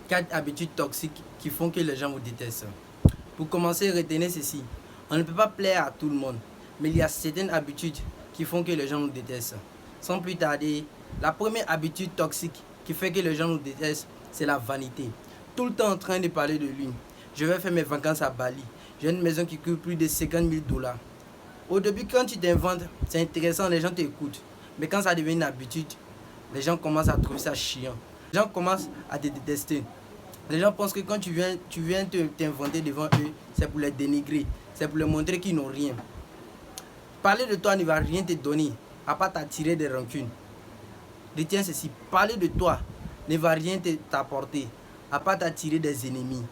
4 habitudes toxiques qui font que les gens vous détestent. Pour commencer, retenez ceci. On ne peut pas plaire à tout le monde, mais il y a certaines habitudes qui font que les gens nous détestent. Sans plus tarder, la première habitude toxique qui fait que les gens nous détestent, c'est la vanité. Tout le temps en train de parler de lui. Je vais faire mes vacances à Bali. J'ai une maison qui coûte plus de 50 000 $. Au début, quand tu t'inventes, c'est intéressant, les gens t'écoutent. Mais quand ça devient une habitude, les gens commencent à trouver ça chiant. Les gens commencent à te détester. Les gens pensent que quand tu viens t'inventer devant eux, c'est pour les dénigrer, c'est pour leur montrer qu'ils n'ont rien. Parler de toi ne va rien te donner, à part t'attirer des rancunes. Retiens ceci, parler de toi ne va rien t'apporter, à part t'attirer des ennemis.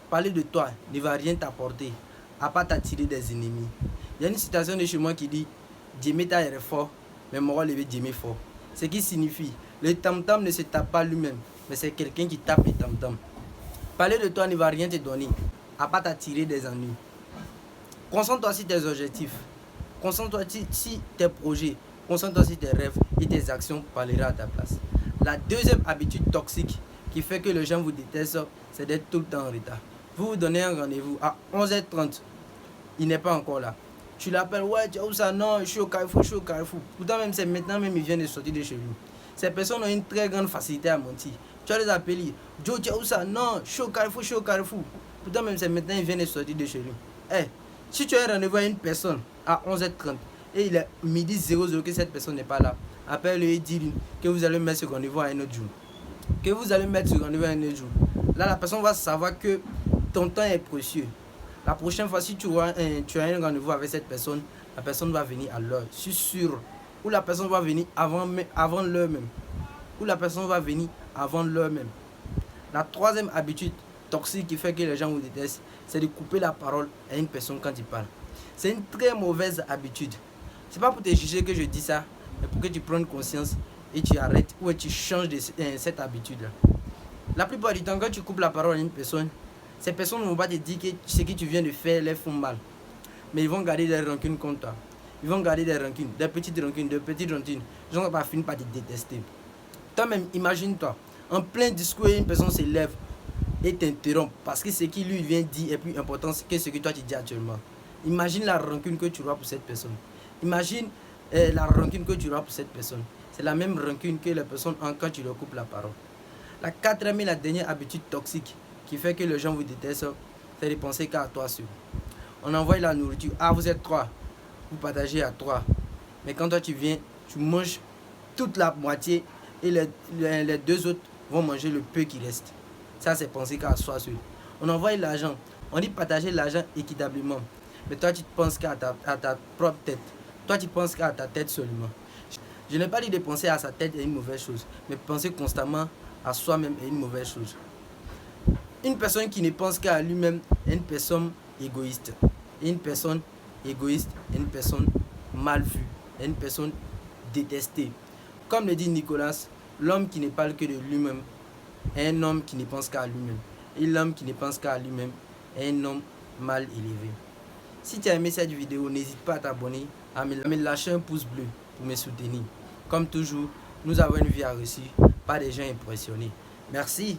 Parler de toi ne va rien t'apporter, à part t'attirer des ennemis. Il y a une citation de chez moi qui dit « Djemeta est fort, mais Moro levé Djemé fort ». Ce qui signifie « Le tam-tam ne se tape pas lui-même, mais c'est quelqu'un qui tape le tam-tam ». Parler de toi ne va rien te donner, à part t'attirer des ennuis. Concentre-toi sur tes objectifs, concentre-toi sur tes projets, concentre-toi sur tes rêves et tes actions parleront à ta place. La deuxième habitude toxique qui fait que les gens vous détestent, c'est d'être tout le temps en retard. Vous vous donnez un rendez-vous à 11h30, il n'est pas encore là. Tu l'appelles, ouais, tu as où ça? Non, je suis au Carrefour, Pourtant, même c'est maintenant, même il vient de sortir de chez lui. Ces personnes ont une très grande facilité à mentir. Tu vas les appeler, Joe, tu as où ça? Non, je suis au Carrefour, Pourtant, même c'est maintenant, il vient de sortir de chez lui. Hey, si tu as un rendez-vous à une personne à 11h30 et il est midi 00 que cette personne n'est pas là, appelle-le et dis-lui que vous allez mettre ce rendez-vous à un autre jour. Là, la personne va savoir que ton temps est précieux. La prochaine fois, si tu as un rendez-vous avec cette personne, la personne va venir à l'heure. Je suis sûr. Ou la personne va venir avant l'heure même. La troisième habitude toxique qui fait que les gens vous détestent, c'est de couper la parole à une personne quand il parle. C'est une très mauvaise habitude. C'est pas pour te juger que je dis ça, mais pour que tu prennes conscience et tu arrêtes ou tu changes cette habitude-là. La plupart du temps, quand tu coupes la parole à une personne, ces personnes ne vont pas te dire que ce que tu viens de faire les font mal. Mais ils vont garder des rancunes contre toi. Ils vont garder des rancunes, des petites rancunes. Ils vont pas finir par te détester. Toi-même, imagine-toi, en plein discours, une personne se lève et t'interrompt parce que ce qu'il lui vient dire est plus important que ce que toi tu dis actuellement. Imagine la rancune que tu auras pour cette personne. Imagine la rancune que tu auras pour cette personne. C'est la même rancune que les personnes ont quand tu leur coupes la parole. La quatrième et la dernière habitude toxique qui fait que les gens vous détestent, c'est de penser qu'à toi seul. On envoie la nourriture. Ah, vous êtes 3. Vous partagez à 3. Mais quand toi tu viens, tu manges toute la moitié et les 2 autres vont manger le peu qui reste. Ça, c'est penser qu'à soi seul. On envoie l'argent. On dit partager l'argent équitablement. Mais toi, tu penses qu'à ta propre tête. Toi, tu penses qu'à ta tête seulement. Je n'ai pas dit de penser à sa tête est une mauvaise chose, mais penser constamment à soi-même est une mauvaise chose. Une personne qui ne pense qu'à lui-même est une personne égoïste. Et une personne égoïste est une personne mal vue, est une personne détestée. Comme le dit Nicolas, l'homme qui ne parle que de lui-même est un homme qui ne pense qu'à lui-même. Et l'homme qui ne pense qu'à lui-même est un homme mal élevé. Si tu as aimé cette vidéo, n'hésite pas à t'abonner, à me lâcher un pouce bleu pour me soutenir. Comme toujours, nous avons une vie à réussir, pas des gens impressionnés. Merci.